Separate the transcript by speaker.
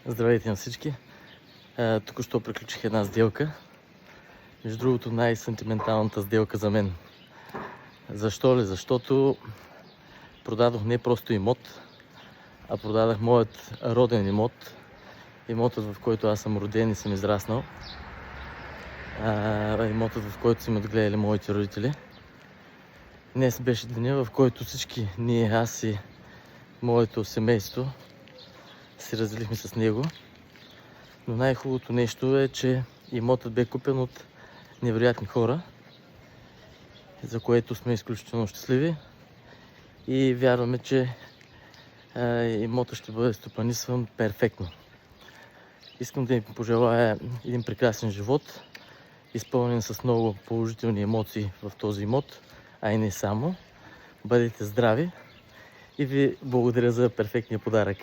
Speaker 1: Здравейте на всички! Току-що приключих една сделка. Между другото, най-сантименталната сделка за мен. Защо ли? Защото продадох не просто имот, а продадах моят роден имот. Имотът, в който аз съм роден и съм израснал. Имотът, в който са ме отгледали моите родители. Днес беше деня, в който всички ние, аз и моето семейство, се разделихме с него. Но най-хубавото нещо е, че имотът бе купен от невероятни хора, за което сме изключително щастливи и вярваме, че имотът ще бъде стопанисван перфектно. Искам да им пожелая един прекрасен живот, изпълнен с много положителни емоции в този имот, а и не само. Бъдете здрави и ви благодаря за перфектния подарък.